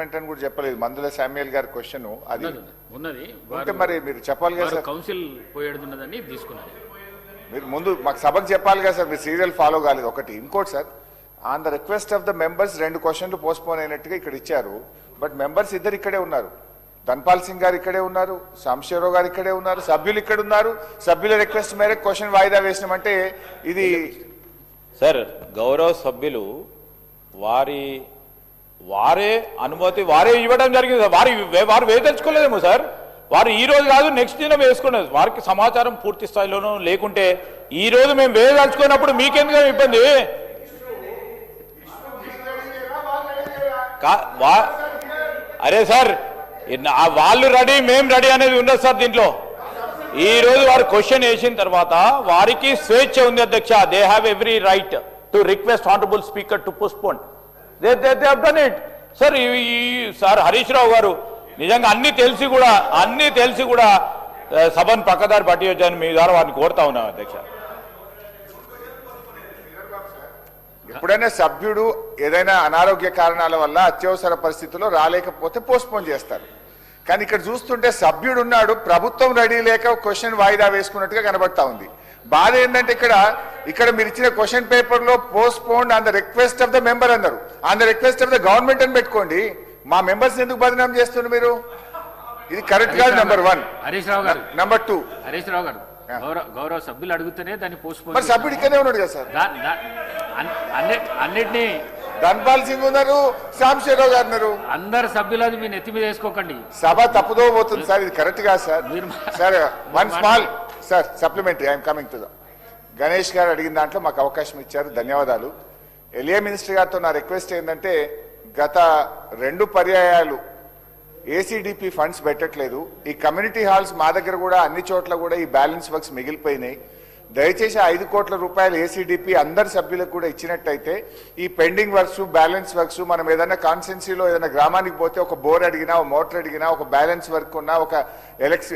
అని కూడా చెప్పలేదు. మందుల శామ్యుయల్ గారి క్వశ్చన్ అది ఉన్నది. మరి మీరు చెప్పాలి కదా సార్. కౌన్సిల్ పోయేడున్నదని తీసుకున్నారు. మీరు ముందు మాకు సభకు చెప్పాలి కదా సార్. మీరు సీరియల్ ఫాలో కాలేదు ఒకటి. ఇంకోటి sir, on the request of the members 2 క్వశ్చన్లు పోస్ట్పోన్ అయినట్టుగా ఇక్కడ ఇచ్చారు. బట్ మెంబర్స్ ఇద్దరు ఇక్కడే ఉన్నారు. ధన్పాల్ సింగ్ గారు ఇక్కడే ఉన్నారు, సాంబశివరావు గారు ఇక్కడే ఉన్నారు, సభ్యులు ఇక్కడ ఉన్నారు. సభ్యుల రిక్వెస్ట్ మేరకు క్వశ్చన్ వాయిదా వేసినామంటే ఇది సార్ గౌరవ సభ్యులు వారే అనుమతి వారే ఇవ్వడం జరిగింది సార్. వారు వేదలుచుకోలేదేమో సార్. వారు ఈ రోజు కాదు నెక్స్ట్ దినం వేసుకున్నారు. వారికి సమాచారం పూర్తి స్థాయిలోనూ లేకుంటే ఈ రోజు మేము వేదలుచుకున్నప్పుడు మీకెందుకు ఇబ్బంది? అరే సార్ వాళ్ళు రెడీ మేము రెడీ అనేది ఉండదు సార్. దీంట్లో ఈ రోజు వారు క్వశ్చన్ వేసిన తర్వాత వారికి స్వేచ్ఛ ఉంది అధ్యక్ష. They have every right to request honourable speaker to postpone. They have done it sir. Sir Harish Rao garu నిజంగా అన్ని తెలిసి కూడా సభను పక్కదారి పట్టించని మీ ద్వారా వారిని కోరుతా ఉన్నాం అధ్యక్ష. ఎప్పుడైనా సభ్యుడు ఏదైనా అనారోగ్య కారణాల వల్ల అత్యవసర పరిస్థితుల్లో రాలేకపోతే పోస్ట్పోన్ చేస్తారు. కానీ ఇక్కడ చూస్తుంటే సభ్యుడు ఉన్నాడు, ప్రభుత్వం రెడీ లేక క్వశ్చన్ వాయిదా వేసుకున్నట్టుగా కనబడతా ఉంది. బాధ ఏంటంటే ఇక్కడ మీరు ఇచ్చిన క్వశ్చన్ పేపర్ లో postponed on the request of the member అన్నారు. On the request of the government అని పెట్టుకోండి. మా మెంబర్స్ ఎందుకు బదనాం చేస్తున్నారు మీరు? ఇది కరెక్ట్ కాదు. నెంబర్ 1. హరీష్ రావు గారు. నెంబర్ 2 హరీష్ రావు గారు గౌరవ సభ్యులు అడుగుతూనే దాన్ని పోస్ట్పోన్. మరి సభ్యుడు ఇక్కడే ఉన్నాడు కదా సార్. అన్నిటినీ ధన్పాల్ సింగ్ ఉన్నారు, సాంబశివరావు గారు ఉన్నారు. అందరు సభ్యులు మీ నెత్తి మీద వేసుకోకండి. సభ తప్పుదో పోతుంది సార్. ఇది కరెక్ట్ కాదు sir. Sir one small sir supplementary I'm coming to the Ganesh గారు అడిగిన దాంట్లో మాకు అవకాశం ఇచ్చారు, ధన్యవాదాలు. ఎల్ఏ మినిస్టర్ గారితో నా రిక్వెస్ట్ ఏంటంటే గత 2 పర్యాయాలు ఏసీడీపీ ఫండ్స్ పెట్టట్లేదు. ఈ కమ్యూనిటీ హాల్స్ మా దగ్గర కూడా అన్ని చోట్ల కూడా ఈ బ్యాలెన్స్ వర్క్స్ మిగిలిపోయినాయి. దయచేసి 5 కోట్ల రూపాయలు ఏసీడీపీ అందరి సభ్యులకు కూడా ఇచ్చినట్టయితే ఈ పెండింగ్ వర్క్స్ బ్యాలెన్స్ వర్క్స్ మనం ఏదైనా కాన్స్టిట్యున్సీలో ఏదైనా గ్రామానికి పోతే ఒక బోర్ అడిగినా, ఒక మోటార్ అడిగినా, ఒక బ్యాలెన్స్ వర్క్ ఉన్నా, ఒక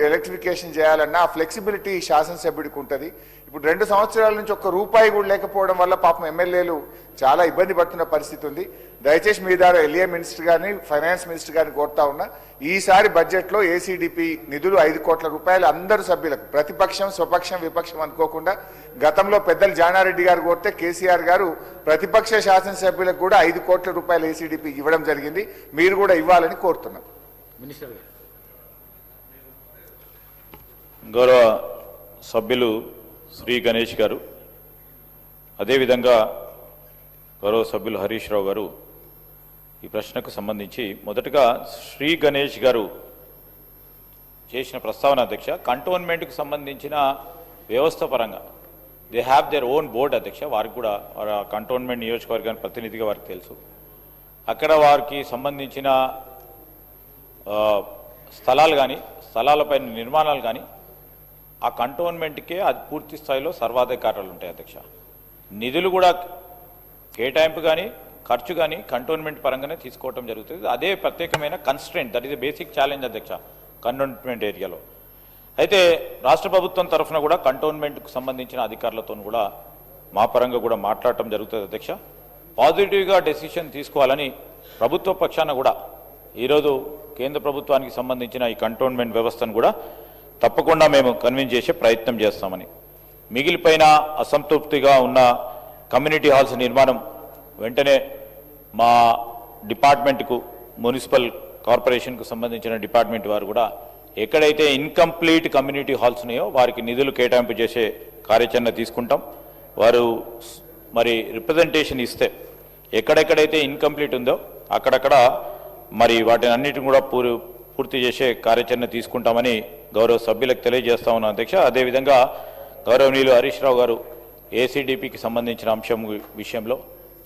ఎలక్ట్రిఫికేషన్ చేయాలన్నా ఆ ఫ్లెక్సిబిలిటీ శాసనసభ్యుడికి ఉంటుంది. ఇప్పుడు 2 సంవత్సరాల నుంచి ఒక్క రూపాయి కూడా లేకపోవడం వల్ల పాపం ఎమ్మెల్యేలు చాలా ఇబ్బంది పడుతున్న పరిస్థితి ఉంది. దయచేసి మీ ద్వారా ఎల్ఏ మినిస్టర్ గారిని, ఫైనాన్స్ మినిస్టర్ గారిని కోరుతా ఉన్నా, ఈసారి బడ్జెట్లో ఏసీడీపీ నిధులు 5 కోట్ల రూపాయలు అందరు సభ్యులకు, ప్రతిపక్షం స్వపక్షం విపక్షం అనుకోకుండా, గతంలో పెద్దలు జానారెడ్డి గారు కోరితే కేసీఆర్ గారు ప్రతిపక్ష శాసనసభ్యులకు కూడా 5 కోట్ల రూపాయలు ఏసీడీపీ ఇవ్వడం జరిగింది. మీరు కూడా ఇవ్వాలని కోరుతున్నాం. మినిస్టర్ గౌరవ సభ్యులు శ్రీ గణేష్ గారు, అదేవిధంగా గౌరవ సభ్యులు హరీష్ రావు గారు ఈ ప్రశ్నకు సంబంధించి మొదటగా శ్రీ గణేష్ గారు చేసిన ప్రస్తావన అధ్యక్ష, కంటోన్మెంట్కు సంబంధించిన వ్యవస్థ పరంగా they have their own board అధ్యక్ష. వారికి కూడా కంటోన్మెంట్ నియోజకవర్గానికి ప్రతినిధిగా వారికి తెలుసు. అక్కడ వారికి సంబంధించిన స్థలాలు కానీ, స్థలాలపైన నిర్మాణాలు కానీ ఆ కంటోన్మెంట్కే అది పూర్తి స్థాయిలో సర్వాధికారాలు ఉంటాయి అధ్యక్ష. నిధులు కూడా కేటాయింపు కానీ ఖర్చు కానీ కంటోన్మెంట్ పరంగానే తీసుకోవడం జరుగుతుంది. అదే ప్రత్యేకమైన constraint, that is a basic challenge అధ్యక్ష కంటోన్మెంట్ ఏరియాలో. అయితే రాష్ట్ర ప్రభుత్వం తరఫున కూడా కంటోన్మెంట్కు సంబంధించిన అధికారులతో కూడా మా పరంగా కూడా మాట్లాడటం జరుగుతుంది అధ్యక్ష. పాజిటివ్గా డెసిషన్ తీసుకోవాలని ప్రభుత్వ పక్షాన కూడా ఈరోజు కేంద్ర ప్రభుత్వానికి సంబంధించిన ఈ కంటోన్మెంట్ వ్యవస్థను కూడా తప్పకుండా మేము కన్విన్స్ చేసే ప్రయత్నం చేస్తామని. మిగిలిపోయిన అసంతృప్తిగా ఉన్న కమ్యూనిటీ హాల్స్ నిర్మాణం వెంటనే మా డిపార్ట్మెంట్కు, మున్సిపల్ కార్పొరేషన్కు సంబంధించిన డిపార్ట్మెంట్ వారు కూడా ఎక్కడైతే ఇన్కంప్లీట్ కమ్యూనిటీ హాల్స్ ఉన్నాయో వారికి నిధులు కేటాయింపు చేసే కార్యాచరణ తీసుకుంటాం. వారు మరి రిప్రజెంటేషన్ ఇస్తే ఎక్కడెక్కడైతే ఇన్కంప్లీట్ ఉందో అక్కడక్కడ మరి వాటిని అన్నిటిని కూడా పూర్తి చేసే కార్యాచరణ తీసుకుంటామని గౌరవ సభ్యులకు తెలియజేస్తా ఉన్నాం అధ్యక్ష. అదేవిధంగా గౌరవనీయులు హరీష్ రావు గారు ఏసీడీపీకి సంబంధించిన అంశం విషయంలో,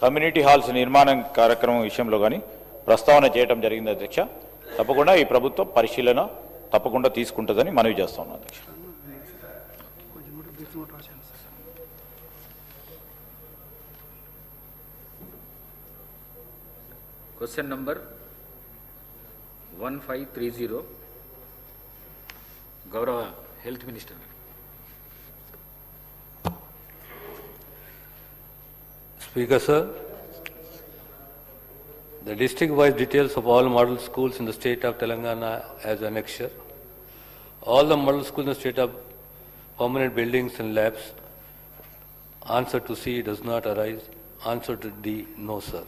కమ్యూనిటీ హాల్స్ నిర్మాణం కార్యక్రమం విషయంలో కానీ ప్రస్తావన చేయడం జరిగింది అధ్యక్ష. తప్పకుండా ఈ ప్రభుత్వం పరిశీలన తప్పకుండా తీసుకుంటుందని మనవి చేస్తా ఉన్నాం అధ్యక్ష. క్వశ్చన్ నంబర్ 1530 గౌరవ health minister. Speaker sir, The district-wise details of all model schools in the state of Telangana as annexure. All the model schools in the state of permanent buildings and labs. Answer to C does not arise. Answer to D, no, sir.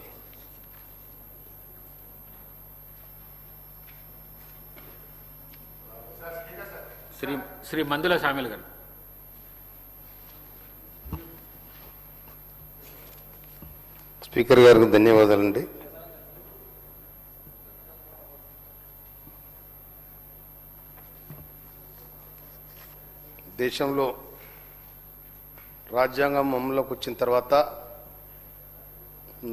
Shri Mandula Samil గారు. Speaker గారికి ధన్యవాదాలండి. దేశంలో రాజ్యాంగం అమలులోకి వచ్చిన తర్వాత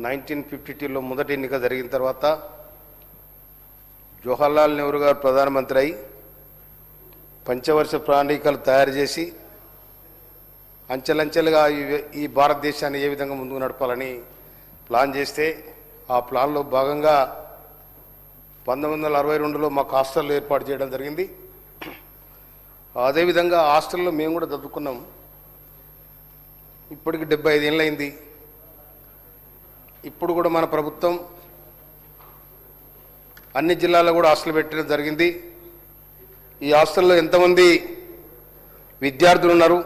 1952లో మొదటి ఎన్నిక జరిగిన తర్వాత జవహర్లాల్ నెహ్రూ గారు ప్రధానమంత్రి అయి పంచవర్ష ప్రణాళికలు తయారు చేసి అంచెలంచెలుగా ఈ భారతదేశాన్ని ఏ విధంగా ముందుకు నడపాలని ప్లాన్ చేస్తే ఆ ప్లాన్లో భాగంగా 1962లో మాకు హాస్టల్ ఏర్పాటు చేయడం జరిగింది. అదేవిధంగా హాస్టల్లో మేము కూడా చదువుకున్నాం. ఇప్పటికి 75 ఏళ్ళు అయింది. ఇప్పుడు కూడా మన ప్రభుత్వం అన్ని జిల్లాల్లో కూడా హాస్టల్ పెట్టడం జరిగింది. ఈ హాస్టల్లో ఎంతమంది విద్యార్థులు ఉన్నారు,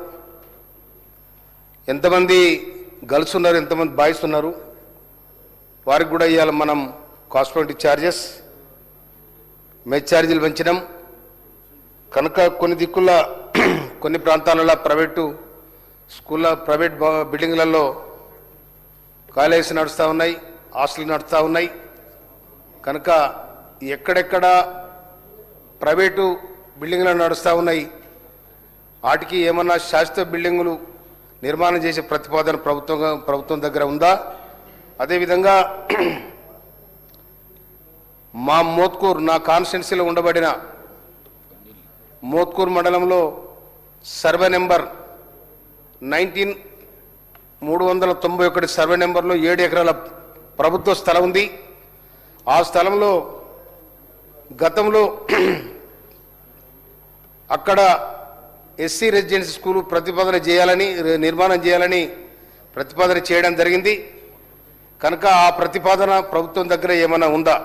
ఎంతమంది గర్ల్స్ ఉన్నారు, ఎంతమంది బాయ్స్ ఉన్నారు, వారికి కూడా ఇవాళ మనం కాస్మెటిక్ ఛార్జెస్ మెస్ ఛార్జీలు పెంచడం కనుక కొన్ని దిక్కుల కొన్ని ప్రాంతాలలో ప్రైవేటు స్కూళ్ళ ప్రైవేట్ బిల్డింగ్లలో కాలేజెస్ నడుస్తూ ఉన్నాయి, హాస్టల్ నడుస్తూ ఉన్నాయి. కనుక ఎక్కడెక్కడ ప్రైవేటు బిల్డింగ్లు నడుస్తూ ఉన్నాయి వాటికి ఏమన్నా శాశ్వత బిల్డింగులు నిర్మాణం చేసే ప్రతిపాదన ప్రభుత్వం దగ్గర ఉందా? అదేవిధంగా మా మోత్కూర్ నా కాన్స్టిట్యున్సీలో ఉండబడిన మోత్కూర్ మండలంలో సర్వే నెంబర్ 391 సర్వే నెంబర్లో 7 ఎకరాల ప్రభుత్వ స్థలం ఉంది. ఆ స్థలంలో గతంలో అక్కడ ఎస్సీ రెసిడెన్సీ స్కూలు నిర్మాణం చేయాలని ప్రతిపాదన చేయడం జరిగింది. కనుక ఆ ప్రతిపాదన ప్రభుత్వం దగ్గర ఏమైనా ఉందా?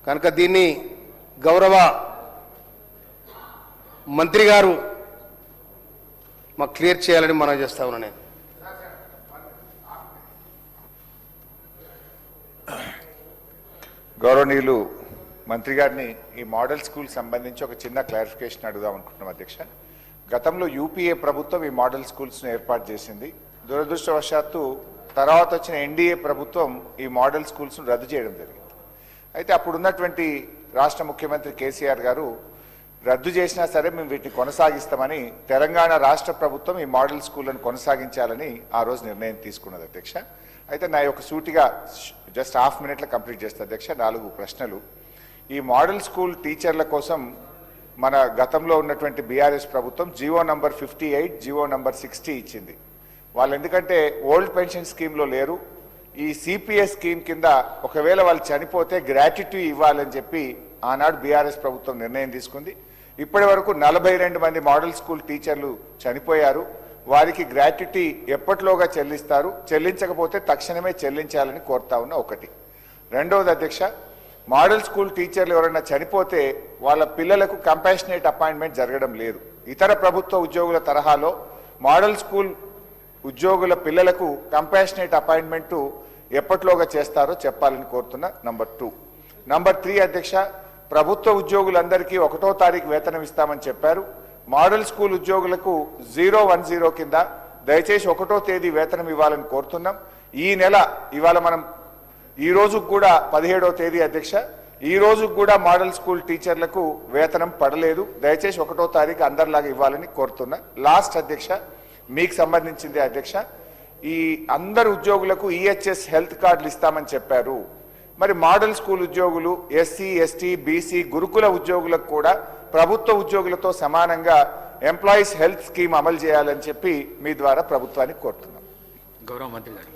కనుక దీన్ని గౌరవ మంత్రి గారు మాకు క్లియర్ చేయాలని మనం చేస్తా ఉన్నా. నేను గౌరవనీయులు మంత్రి గారిని ఈ మోడల్ స్కూల్ సంబంధించి ఒక చిన్న క్లారిఫికేషన్ అడుగుదాం అనుకుంటున్నాం అధ్యక్ష. గతంలో యూపీఏ ప్రభుత్వం ఈ మోడల్ స్కూల్స్ను ఏర్పాటు చేసింది. దురదృష్టవశాత్తు తర్వాత వచ్చిన ఎన్డీఏ ప్రభుత్వం ఈ మోడల్ స్కూల్స్ను రద్దు చేయడం జరిగింది. అయితే అప్పుడున్నటువంటి రాష్ట్ర ముఖ్యమంత్రి కేసీఆర్ గారు రద్దు చేసినా సరే మేము వీటిని కొనసాగిస్తామని తెలంగాణ రాష్ట్ర ప్రభుత్వం ఈ మోడల్ స్కూళ్లను కొనసాగించాలని ఆ రోజు నిర్ణయం తీసుకున్నది అధ్యక్ష. అయితే నా యొక్క సూటిగా జస్ట్ హాఫ్ మినిట్లో కంప్లీట్ చేస్తా అధ్యక్ష. 4 ప్రశ్నలు. ఈ మోడల్ స్కూల్ టీచర్ల కోసం మన గతంలో ఉన్నటువంటి బీఆర్ఎస్ ప్రభుత్వం జీవో నంబర్ 58, జీవో నంబర్ 60 ఇచ్చింది. వాళ్ళు ఎందుకంటే ఓల్డ్ పెన్షన్ స్కీమ్లో లేరు, ఈ సిపిఎస్ స్కీమ్ కింద ఒకవేళ వాళ్ళు చనిపోతే గ్రాట్యుటీ ఇవ్వాలని చెప్పి ఆనాడు బీఆర్ఎస్ ప్రభుత్వం నిర్ణయం తీసుకుంది. ఇప్పటి వరకు 42 మంది మోడల్ స్కూల్ టీచర్లు చనిపోయారు. వారికి గ్రాట్యుటీ ఎప్పటిలోగా చెల్లిస్తారు, చెల్లించకపోతే తక్షణమే చెల్లించాలని కోరుతా ఉన్న ఒకటి. రెండవది అధ్యక్ష, మోడల్ స్కూల్ టీచర్లు ఎవరైనా చనిపోతే వాళ్ళ పిల్లలకు కంపాషనేట్ అపాయింట్మెంట్ జరగడం లేదు. ఇతర ప్రభుత్వ ఉద్యోగుల తరహాలో మోడల్ స్కూల్ ఉద్యోగుల పిల్లలకు కంపాషనేట్ అపాయింట్మెంటు ఎప్పటిలోగా చేస్తారో చెప్పాలని కోరుతున్నా. నంబర్ 2. నంబర్ 3 అధ్యక్ష, ప్రభుత్వ ఉద్యోగులందరికీ 1వ తారీఖు వేతనం ఇస్తామని చెప్పారు. మోడల్ స్కూల్ ఉద్యోగులకు 010 కింద దయచేసి 1వ తేదీ వేతనం ఇవ్వాలని కోరుతున్నాం. ఈ నెల ఇవాళ మనం ఈ రోజు కూడా 17వ తేదీ అధ్యక్ష, ఈ రోజు కూడా మోడల్ స్కూల్ టీచర్లకు వేతనం పడలేదు. దయచేసి 1వ తారీఖు అందరిలాగా ఇవ్వాలని కోరుతున్నా. లాస్ట్ అధ్యక్ష, మీకు సంబంధించింది అధ్యక్ష, ఈ అందరు ఉద్యోగులకు ఈహెచ్ఎస్ హెల్త్ కార్డులు ఇస్తామని చెప్పారు. మరి మోడల్ స్కూల్ ఉద్యోగులు, ఎస్సీ, ఎస్టీ, బీసీ, గురుకుల ఉద్యోగులకు కూడా ప్రభుత్వ ఉద్యోగులతో సమానంగా ఎంప్లాయీస్ హెల్త్ స్కీమ్ అమలు చేయాలని చెప్పి మీ ద్వారా ప్రభుత్వానికి కోరుతున్నాం. గౌరవ మంత్రి గారు.